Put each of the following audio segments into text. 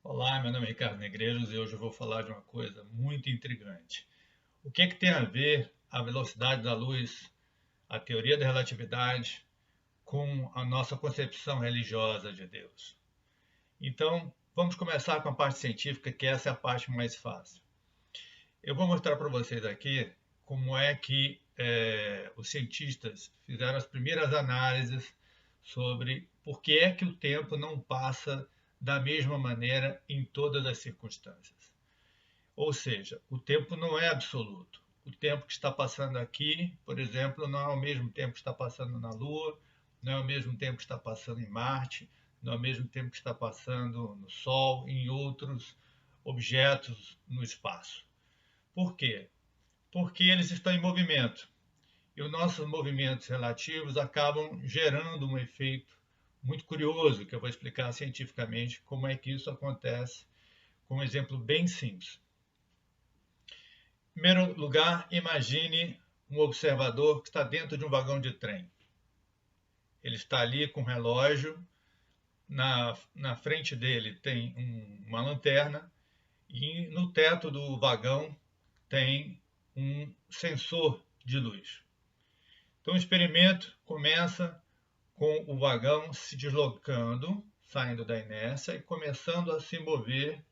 Olá, meu nome é Ricardo Negreiros e hoje eu vou falar de uma coisa muito intrigante. O que é que tem a ver a velocidade da luz, a teoria da relatividade, com a nossa concepção religiosa de Deus? Então, vamos começar com a parte científica, que essa é a parte mais fácil. Eu vou mostrar para vocês aqui como é que os cientistas fizeram as primeiras análises sobre por que é que o tempo não passa da mesma maneira em todas as circunstâncias. Ou seja, o tempo não é absoluto. O tempo que está passando aqui, por exemplo, não é o mesmo tempo que está passando na Lua, não é o mesmo tempo que está passando em Marte, não é o mesmo tempo que está passando no Sol, em outros objetos no espaço. Por quê? Porque eles estão em movimento. E os nossos movimentos relativos acabam gerando um efeito muito curioso, que eu vou explicar cientificamente como é que isso acontece, com um exemplo bem simples. Em primeiro lugar, imagine um observador que está dentro de um vagão de trem. Ele está ali com um relógio, na frente dele tem uma lanterna e no teto do vagão tem um sensor de luz. Então o experimento começa com o vagão se deslocando, saindo da inércia e começando a se mover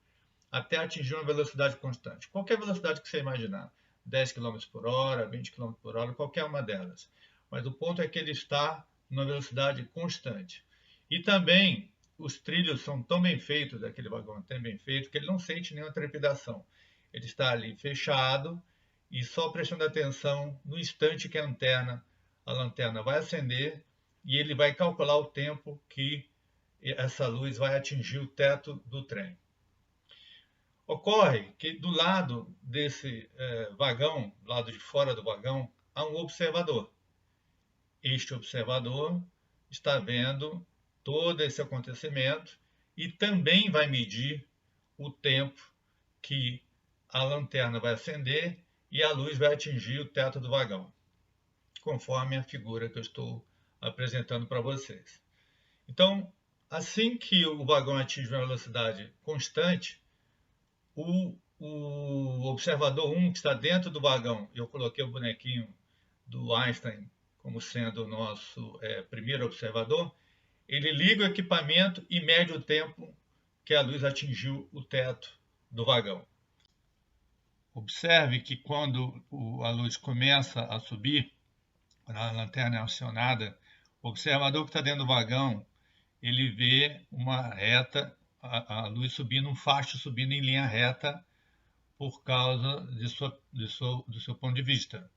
até atingir uma velocidade constante. Qualquer velocidade que você imaginar, 10 km por hora, 20 km por hora, qualquer uma delas. Mas o ponto é que ele está numa velocidade constante. E também os trilhos são tão bem feitos, daquele vagão tão bem feito, que ele não sente nenhuma trepidação. Ele está ali fechado e só prestando atenção no instante que a lanterna vai acender e ele vai calcular o tempo que essa luz vai atingir o teto do trem. Ocorre que do lado desse vagão, do lado de fora do vagão, há um observador. Este observador está vendo todo esse acontecimento e também vai medir o tempo que a lanterna vai acender e a luz vai atingir o teto do vagão, conforme a figura que eu estou apresentando para vocês. Então, assim que o vagão atinge uma velocidade constante, o observador 1, que está dentro do vagão, eu coloquei o bonequinho do Einstein como sendo o nosso primeiro observador, ele liga o equipamento e mede o tempo que a luz atingiu o teto do vagão. Observe que quando a luz começa a subir, a lanterna é acionada, o observador que está dentro do vagão, ele vê uma reta, a luz subindo, um facho subindo em linha reta por causa do seu ponto de vista.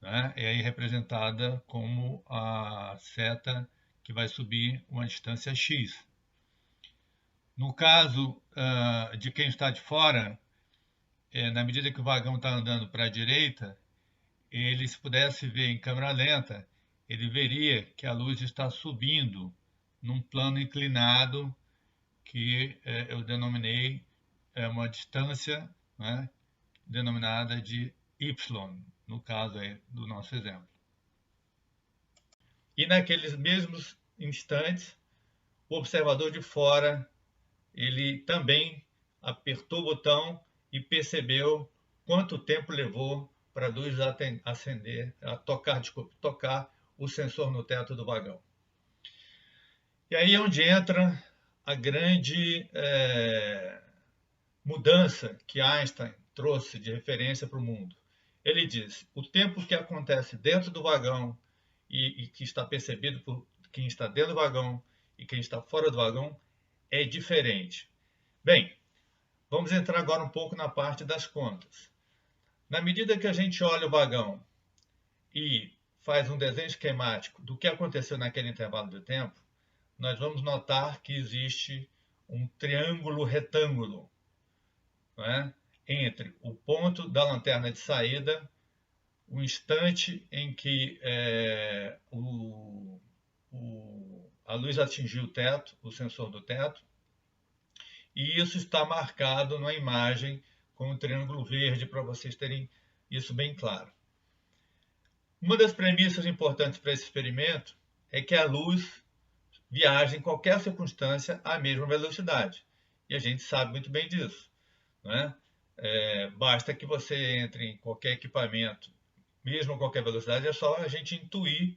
Né? É aí representada como a seta que vai subir uma distância x. No caso de quem está de fora, na medida que o vagão está andando para a direita, ele, se pudesse ver em câmera lenta, ele veria que a luz está subindo num plano inclinado que eu denominei uma distância, né, denominada de y, no caso aí do nosso exemplo. E naqueles mesmos instantes, o observador de fora, ele também apertou o botão e percebeu quanto tempo levou para a luz acender, tocar o sensor no teto do vagão. E aí é onde entra a grande mudança que Einstein trouxe de referência para o mundo. Ele diz: o tempo que acontece dentro do vagão e que está percebido por quem está dentro do vagão e quem está fora do vagão é diferente. Bem, vamos entrar agora um pouco na parte das contas. Na medida que a gente olha o vagão e faz um desenho esquemático do que aconteceu naquele intervalo de tempo, nós vamos notar que existe um triângulo retângulo, né, entre o ponto da lanterna de saída, o instante em que a luz atingiu o teto, o sensor do teto, e isso está marcado na imagem com um triângulo verde para vocês terem isso bem claro. Uma das premissas importantes para esse experimento é que a luz viaja em qualquer circunstância à mesma velocidade. e a gente sabe muito bem disso, né? Basta que você entre em qualquer equipamento, mesmo a qualquer velocidade, é só a gente intuir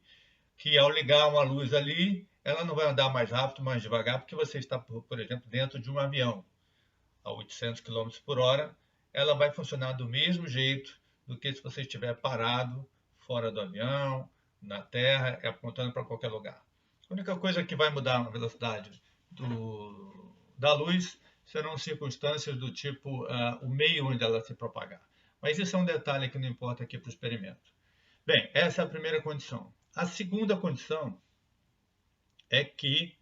que ao ligar uma luz ali, ela não vai andar mais rápido, mais devagar, porque você está, por exemplo, dentro de um avião a 800 km por hora, ela vai funcionar do mesmo jeito do que se você estiver parado fora do avião, na terra, apontando para qualquer lugar. A única coisa que vai mudar a velocidade da luz serão circunstâncias do tipo o meio onde ela se propagar. Mas isso é um detalhe que não importa aqui para o experimento. Bem, essa é a primeira condição. A segunda condição é que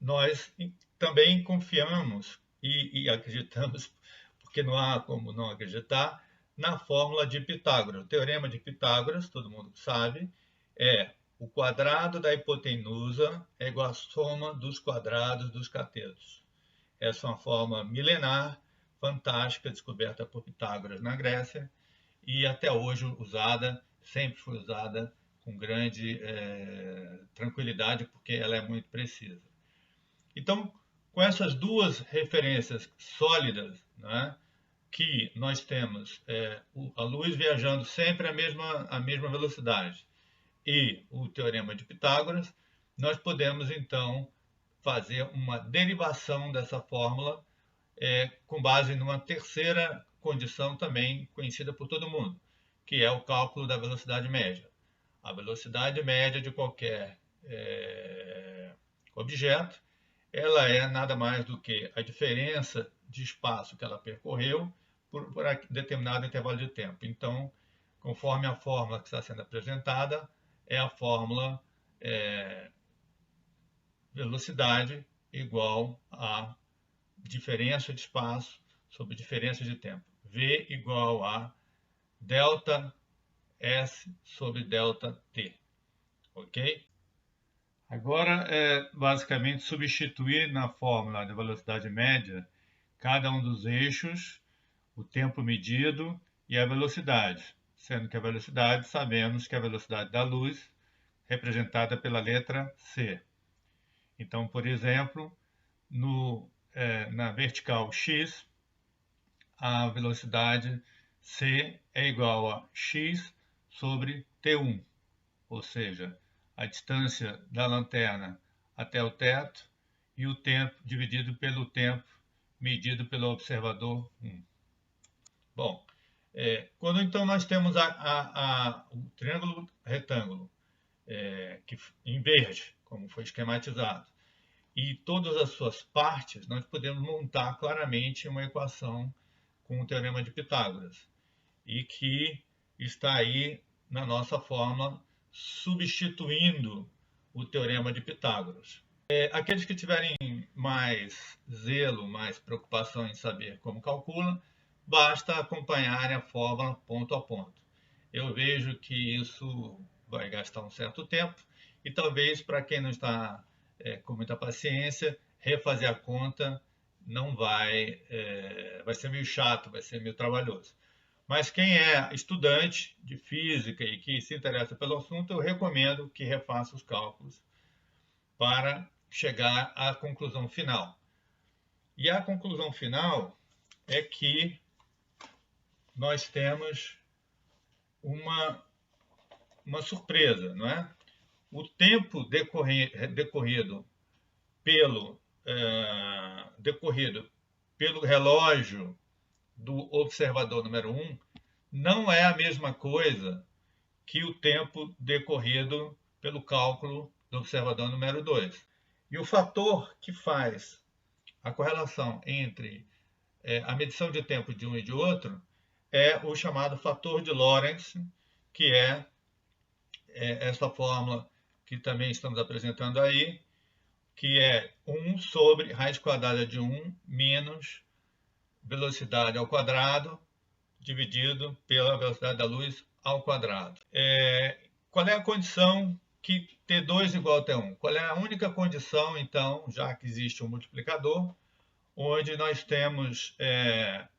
nós também confiamos e acreditamos, porque não há como não acreditar, na fórmula de Pitágoras. O teorema de Pitágoras, todo mundo sabe, é o quadrado da hipotenusa é igual à soma dos quadrados dos catetos. Essa é uma fórmula milenar, fantástica, descoberta por Pitágoras na Grécia e até hoje usada, sempre foi usada com grande tranquilidade, porque ela é muito precisa. Então, com essas duas referências sólidas, né, que nós temos a luz viajando sempre à mesma velocidade e o teorema de Pitágoras, nós podemos, então, fazer uma derivação dessa fórmula com base numa terceira condição também conhecida por todo mundo, que é o cálculo da velocidade média. A velocidade média de qualquer objeto, ela é nada mais do que a diferença de espaço que ela percorreu por determinado intervalo de tempo. Então, conforme a fórmula que está sendo apresentada, é a fórmula velocidade igual a diferença de espaço sobre diferença de tempo. V igual a delta S sobre delta T. Ok? Agora é basicamente substituir na fórmula de velocidade média cada um dos eixos, o tempo medido e a velocidade, sendo que a velocidade, sabemos que é a velocidade da luz, representada pela letra C. Então, por exemplo, na vertical x, a velocidade c é igual a x sobre t1, ou seja, a distância da lanterna até o teto e o tempo dividido pelo tempo medido pelo observador 1. Bom, quando então nós temos o triângulo retângulo em verde, como foi esquematizado, e todas as suas partes, nós podemos montar claramente uma equação com o teorema de Pitágoras, e que está aí na nossa fórmula, substituindo o teorema de Pitágoras. Aqueles que tiverem mais zelo, mais preocupação em saber como calcula, basta acompanharem a fórmula ponto a ponto. Eu vejo que isso vai gastar um certo tempo, e talvez para quem não está com muita paciência, refazer a conta não vai ser meio chato, vai ser meio trabalhoso. Mas quem é estudante de física e que se interessa pelo assunto, eu recomendo que refaça os cálculos para chegar à conclusão final. E a conclusão final é que nós temos uma surpresa, não é? O tempo decorrido pelo relógio do observador número 1 não é a mesma coisa que o tempo decorrido pelo cálculo do observador número 2. E o fator que faz a correlação entre a medição de tempo de um e de outro é o chamado fator de Lorentz, que é essa fórmula que também estamos apresentando aí, que é 1 sobre raiz quadrada de 1 menos velocidade ao quadrado dividido pela velocidade da luz ao quadrado. Qual é a condição que T2 igual a T1? Qual é a única condição, então, já que existe um multiplicador, onde nós temos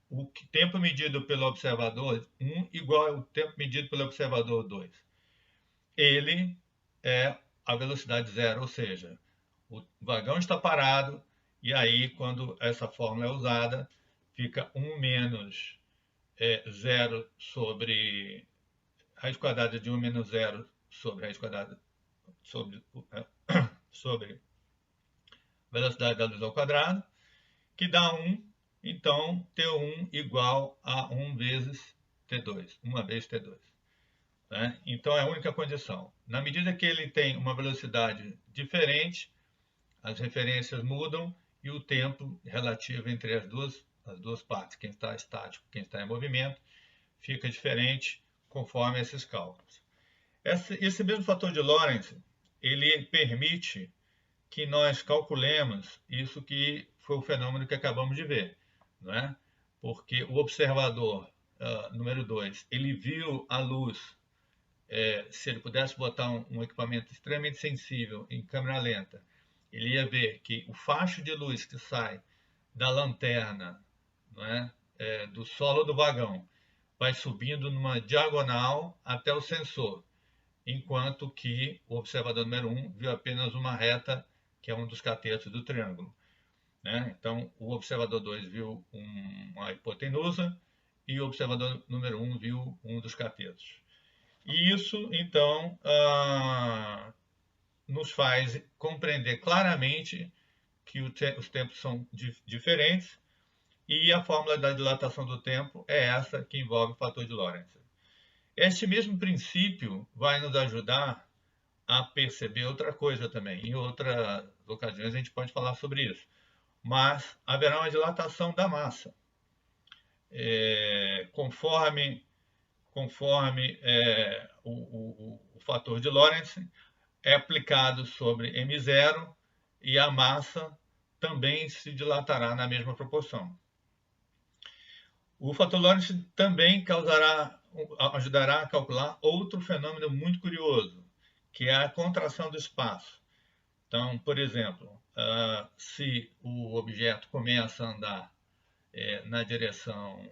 o tempo medido pelo observador 1 igual ao tempo medido pelo observador 2? Ele é a velocidade zero, ou seja, o vagão está parado e aí, quando essa fórmula é usada, fica 1 menos 0 sobre raiz quadrada de 1 menos 0 sobre raiz quadrada sobre, sobre velocidade da luz ao quadrado, que dá 1. Então, T1 igual a 1 vezes T2, 1 vezes T2. Né? Então, é a única condição. Na medida que ele tem uma velocidade diferente, as referências mudam e o tempo relativo entre as duas partes, quem está estático e quem está em movimento, fica diferente conforme esses cálculos. Esse mesmo fator de Lorentz, ele permite que nós calculemos isso que foi o fenômeno que acabamos de ver, não é? Porque o observador número 2, ele viu a luz, se ele pudesse botar um equipamento extremamente sensível em câmera lenta, ele ia ver que o facho de luz que sai da lanterna, não é? Do solo do vagão, vai subindo numa diagonal até o sensor, enquanto que o observador número 1 viu apenas uma reta, que é um dos catetos do triângulo. Né? Então, o observador 2 viu uma hipotenusa e o observador número 1 viu um dos catetos. E isso, então, nos faz compreender claramente que os tempos são diferentes e a fórmula da dilatação do tempo é essa que envolve o fator de Lorentz. Este mesmo princípio vai nos ajudar a perceber outra coisa também. Em outras ocasiões a gente pode falar sobre isso. Mas haverá uma dilatação da massa. Conforme o fator de Lorentz é aplicado sobre m0 e a massa também se dilatará na mesma proporção. O fator Lorentz também ajudará a calcular outro fenômeno muito curioso, que é a contração do espaço. Então, por exemplo, se o objeto começa a andar na direção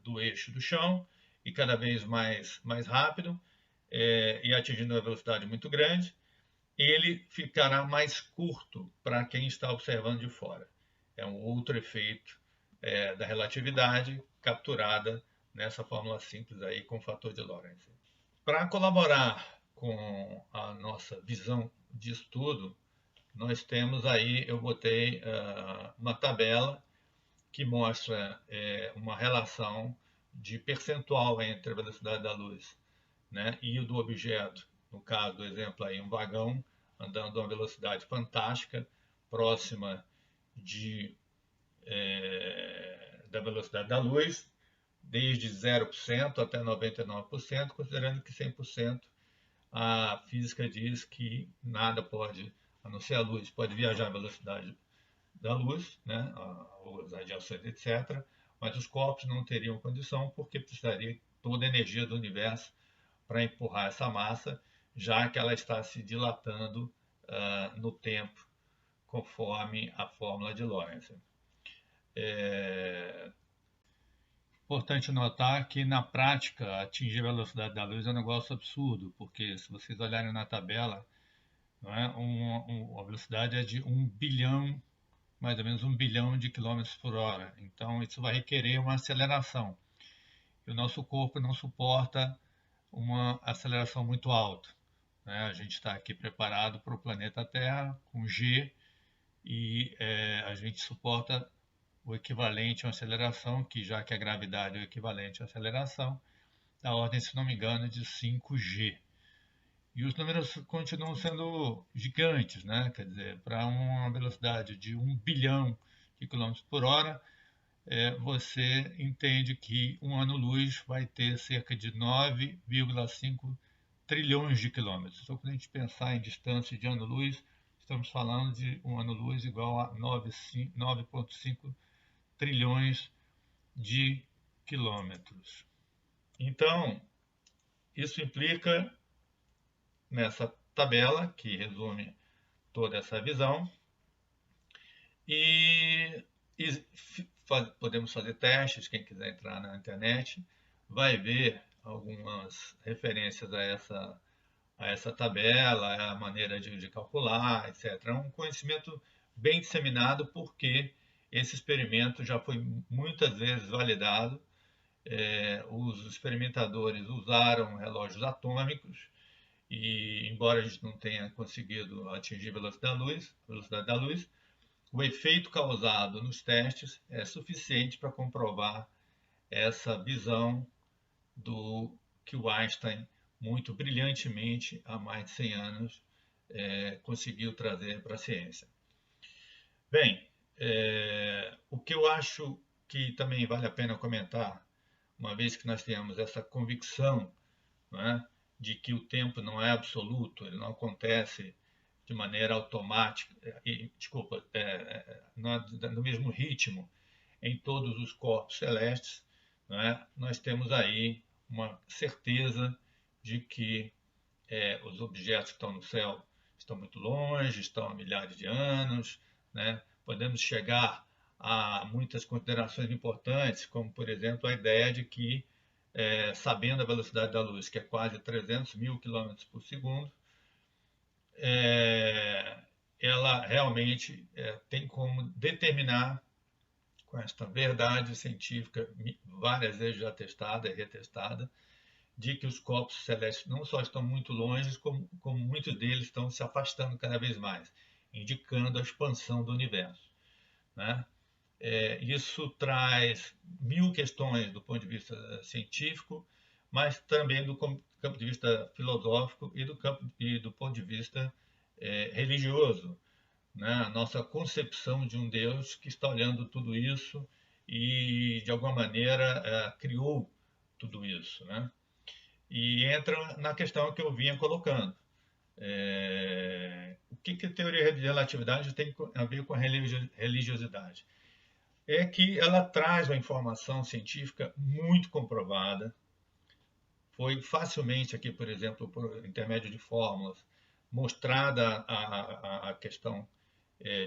do eixo do chão e cada vez mais rápido e atingindo uma velocidade muito grande, ele ficará mais curto para quem está observando de fora. É um outro efeito da relatividade capturada nessa fórmula simples aí com o fator de Lorentz. Para colaborar com a nossa visão de estudo, nós temos aí, eu botei uma tabela que mostra uma relação de percentual entre a velocidade da luz, né, e o do objeto. No caso do exemplo aí, um vagão andando a uma velocidade fantástica, próxima da velocidade da luz, desde 0% até 99%, considerando que 100% a física diz que nada pode, a não ser a luz, pode viajar à velocidade da luz, né, as radiações, etc., mas os corpos não teriam condição porque precisaria toda a energia do universo para empurrar essa massa, já que ela está se dilatando no tempo, conforme a fórmula de Lorentz. Importante notar que, na prática, atingir a velocidade da luz é um negócio absurdo, porque se vocês olharem na tabela, não é? A velocidade é de 1 bilhão, mais ou menos 1 bilhão de quilômetros por hora. Então, isso vai requerer uma aceleração. E o nosso corpo não suporta uma aceleração muito alta. Né? A gente está aqui preparado para o planeta Terra com G e a gente suporta o equivalente a uma aceleração, que já que a gravidade é o equivalente à aceleração, da ordem, se não me engano, de 5G. E os números continuam sendo gigantes, né? Quer dizer, para uma velocidade de 1 bilhão de quilômetros por hora, você entende que um ano-luz vai ter cerca de 9,5 trilhões de quilômetros. Então, quando a gente pensar em distância de ano-luz, estamos falando de um ano-luz igual a 9,5 trilhões de quilômetros. Então, isso implica nessa tabela, que resume toda essa visão, e podemos fazer testes, quem quiser entrar na internet vai ver algumas referências a essa tabela, a maneira de calcular, etc. É um conhecimento bem disseminado, porque esse experimento já foi muitas vezes validado. Os experimentadores usaram relógios atômicos e, embora a gente não tenha conseguido atingir a velocidade da luz, o efeito causado nos testes é suficiente para comprovar essa visão do que o Einstein, muito brilhantemente, há mais de 100 anos, conseguiu trazer para a ciência. Bem, o que eu acho que também vale a pena comentar, uma vez que nós temos essa convicção, não é, de que o tempo não é absoluto, ele não acontece de maneira automática, no mesmo ritmo em todos os corpos celestes, não é? Nós temos aí uma certeza de que os objetos que estão no céu estão muito longe, estão a milhares de anos, né? Podemos chegar a muitas considerações importantes, como, por exemplo, a ideia de que, sabendo a velocidade da luz, que é quase 300 mil quilômetros por segundo, ela realmente tem como determinar, com esta verdade científica várias vezes já testada e retestada, de que os corpos celestes não só estão muito longe, como muitos deles estão se afastando cada vez mais, indicando a expansão do universo, né? Isso traz mil questões do ponto de vista científico, mas também do campo de vista filosófico e do ponto de vista religioso, né? A nossa concepção de um Deus que está olhando tudo isso e, de alguma maneira, criou tudo isso, né? E entra na questão que eu vinha colocando. O que a teoria de relatividade tem a ver com a religiosidade? É que ela traz uma informação científica muito comprovada. Foi facilmente aqui, por exemplo, por intermédio de fórmulas, mostrada a questão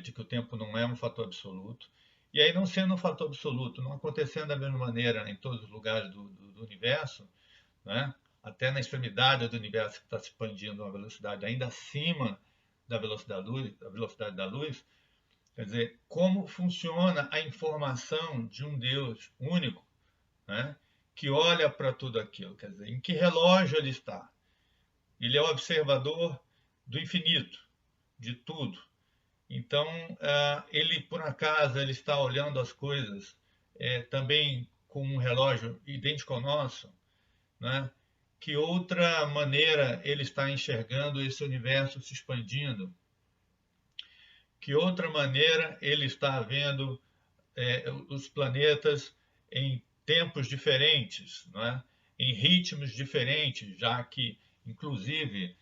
de que o tempo não é um fator absoluto. E aí, não sendo um fator absoluto, não acontecendo da mesma maneira em todos os lugares do universo, né? Até na extremidade do universo que está se expandindo a uma velocidade ainda acima da velocidade da luz, quer dizer, como funciona a informação de um Deus único, né? Que olha para tudo aquilo, quer dizer, em que relógio ele está? Ele é o observador do infinito, de tudo. Então, ele, por acaso, ele está olhando as coisas também com um relógio idêntico ao nosso, né? Que outra maneira ele está enxergando esse universo se expandindo? Que outra maneira ele está vendo os planetas em tempos diferentes, não é? Em ritmos diferentes, já que, inclusive,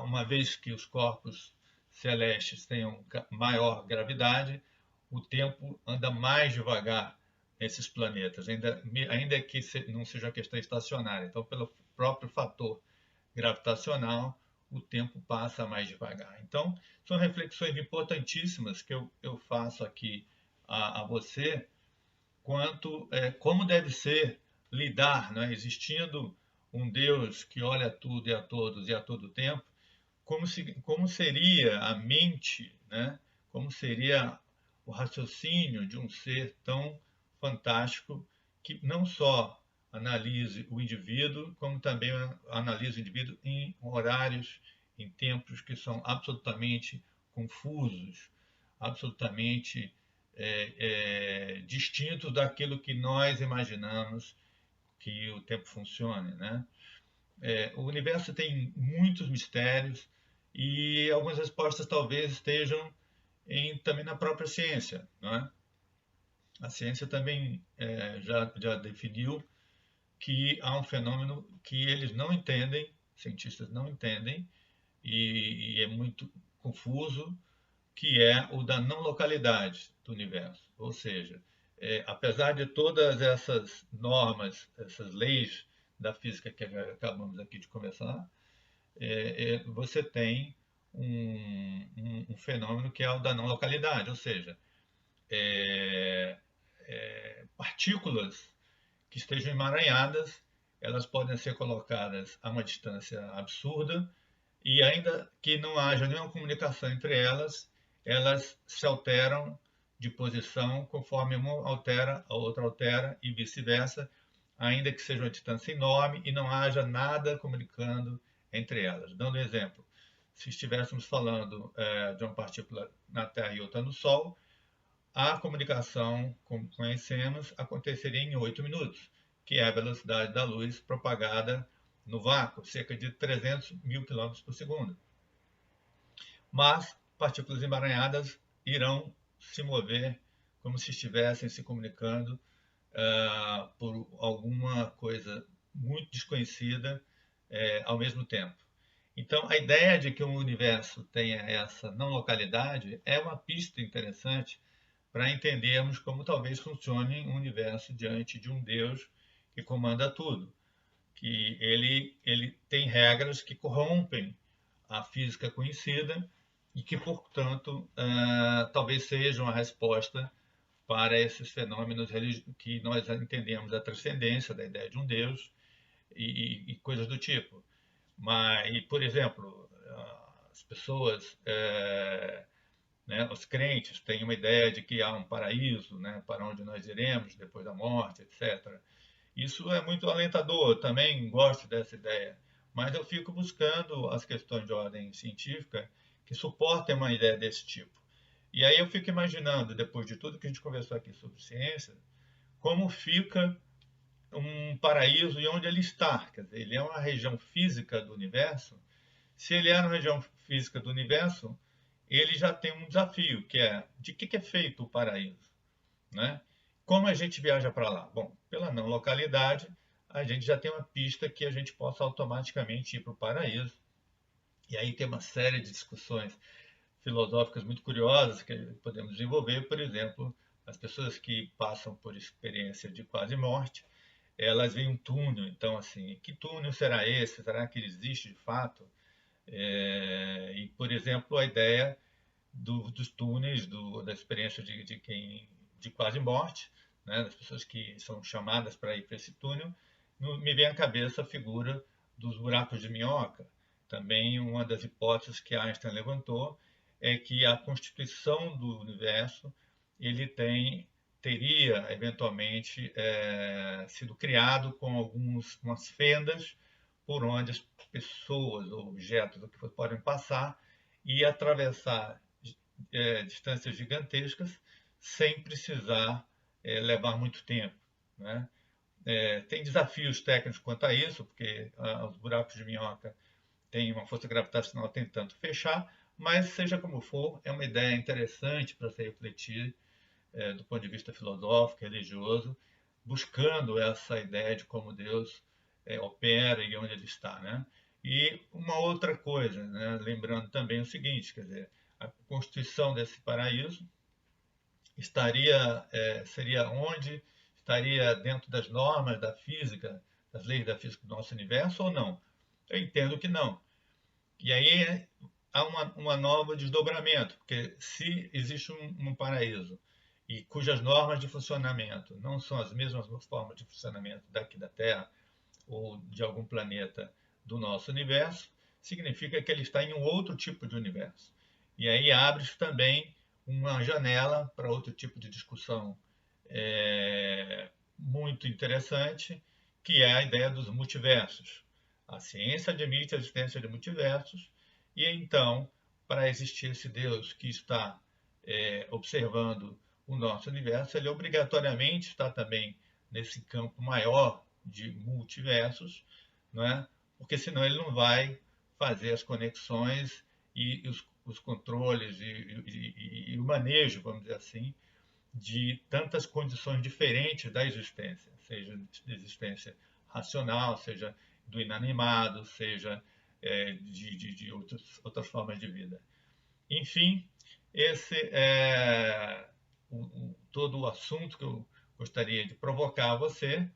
uma vez que os corpos celestes tenham maior gravidade, o tempo anda mais devagar nesses planetas, ainda que não seja uma questão estacionária. Então, pelo próprio fator gravitacional, o tempo passa mais devagar. Então, são reflexões importantíssimas que eu faço aqui a você, quanto como deve ser lidar, né? Existindo um Deus que olha tudo e a todos e a todo tempo, como seria a mente, né? Como seria o raciocínio de um ser tão fantástico que não só analise o indivíduo, como também analisa o indivíduo em horários, em tempos que são absolutamente confusos, absolutamente distintos daquilo que nós imaginamos que o tempo funcione, né? O universo tem muitos mistérios e algumas respostas talvez estejam também na própria ciência, não é? A ciência também já definiu que há um fenômeno que eles não entendem, cientistas não entendem, e é muito confuso, que é o da não localidade do universo. Ou seja, apesar de todas essas normas, essas leis da física que acabamos aqui de conversar, você tem um fenômeno que é o da não localidade, ou seja, partículas que estejam emaranhadas, elas podem ser colocadas a uma distância absurda e ainda que não haja nenhuma comunicação entre elas, elas se alteram de posição conforme uma altera, a outra altera e vice-versa, ainda que seja uma distância enorme e não haja nada comunicando entre elas. Dando um exemplo, se estivéssemos falando de uma partícula na Terra e outra no Sol, a comunicação, como conhecemos, aconteceria em 8 minutos, que é a velocidade da luz propagada no vácuo, cerca de 300 mil km por segundo. Mas partículas emaranhadas irão se mover como se estivessem se comunicando por alguma coisa muito desconhecida ao mesmo tempo. Então, a ideia de que o universo tenha essa não localidade é uma pista interessante para entendermos como talvez funcione um universo diante de um Deus que comanda tudo, que ele tem regras que corrompem a física conhecida e que, portanto, talvez sejam a resposta para esses fenômenos que nós entendemos a transcendência da ideia de um Deus e coisas do tipo. Mas, por exemplo, as pessoas, né, os crentes têm uma ideia de que há um paraíso, né, para onde nós iremos depois da morte, etc. Isso é muito alentador, eu também gosto dessa ideia, mas eu fico buscando as questões de ordem científica que suportem uma ideia desse tipo. E aí eu fico imaginando, depois de tudo que a gente conversou aqui sobre ciência, como fica um paraíso e onde ele está. Quer dizer, ele é uma região física do universo. Se ele é uma região física do universo, ele já tem um desafio, que é de que é feito o paraíso, né? Como a gente viaja para lá? Bom, pela não localidade, a gente já tem uma pista que a gente possa automaticamente ir para o paraíso. E aí tem uma série de discussões filosóficas muito curiosas que podemos desenvolver. Por exemplo, as pessoas que passam por experiência de quase morte, elas veem um túnel. Então, assim, que túnel será esse? Será que ele existe de fato? E, por exemplo, a ideia dos túneis, da experiência de quem de quase morte, né, das pessoas que são chamadas para ir para esse túnel, me vem à cabeça a figura dos buracos de minhoca. Também uma das hipóteses que Einstein levantou é que a constituição do universo ele teria eventualmente sido criado com algumas fendas por onde as pessoas ou objetos do que podem passar e atravessar distâncias gigantescas sem precisar levar muito tempo, né? Tem desafios técnicos quanto a isso, porque os buracos de minhoca têm uma força gravitacional tentando fechar, mas seja como for, é uma ideia interessante para se refletir do ponto de vista filosófico, religioso, buscando essa ideia de como Deus opera e onde ele está, né? E uma outra coisa, né? Lembrando também o seguinte, quer dizer, a constituição desse paraíso seria onde estaria dentro das normas da física, das leis da física do nosso universo ou não? Eu entendo que não. E aí há uma nova desdobramento, porque se existe um paraíso e cujas normas de funcionamento não são as mesmas formas de funcionamento daqui da Terra ou de algum planeta do nosso universo, significa que ele está em um outro tipo de universo. E aí abre-se também uma janela para outro tipo de discussão muito interessante, que é a ideia dos multiversos. A ciência admite a existência de multiversos, e então, para existir esse Deus que está observando o nosso universo, ele obrigatoriamente está também nesse campo maior de multiversos, não é? Porque senão ele não vai fazer as conexões e os controles e o manejo, vamos dizer assim, de tantas condições diferentes da existência, seja de existência racional, seja do inanimado, seja de outras formas de vida. Enfim, esse é todo o assunto que eu gostaria de provocar a você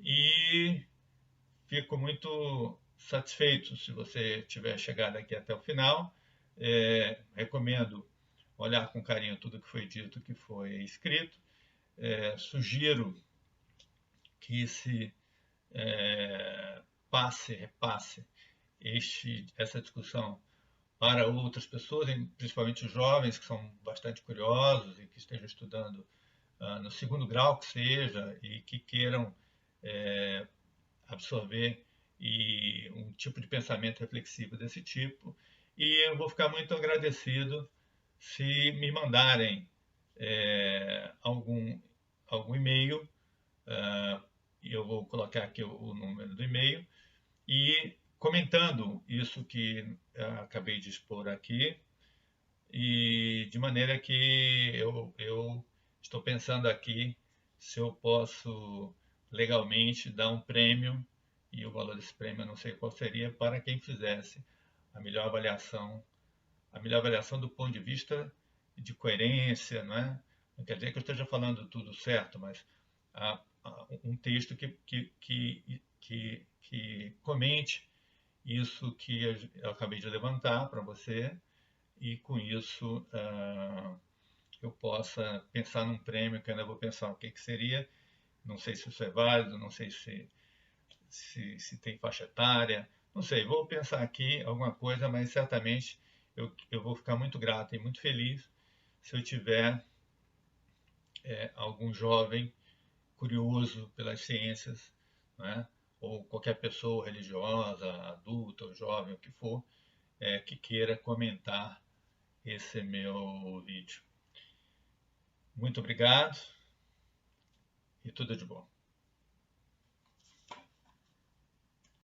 e fico muito satisfeito se você tiver chegado aqui até o final. Recomendo olhar com carinho tudo que foi dito, que foi escrito. Sugiro que se repasse essa discussão para outras pessoas, principalmente os jovens que são bastante curiosos e que estejam estudando no segundo grau que seja e que queiram absorver um tipo de pensamento reflexivo desse tipo. E eu vou ficar muito agradecido se me mandarem algum e-mail. Eu vou colocar aqui o número do e-mail e comentando isso que acabei de expor aqui, e de maneira que eu estou pensando aqui se eu posso legalmente dar um prêmio, e o valor desse prêmio eu não sei qual seria, para quem fizesse a melhor avaliação, do ponto de vista de coerência, não é? Não quer dizer que eu esteja falando tudo certo, mas um texto que comente isso que eu acabei de levantar para você, e com isso eu possa pensar num prêmio, que ainda vou pensar o que seria. Não sei se isso é válido, não sei se tem faixa etária, não sei, vou pensar aqui alguma coisa, mas certamente eu vou ficar muito grato e muito feliz se eu tiver algum jovem curioso pelas ciências, né? Ou qualquer pessoa religiosa, adulta ou jovem, o que for, que queira comentar esse meu vídeo. Muito obrigado e tudo de bom.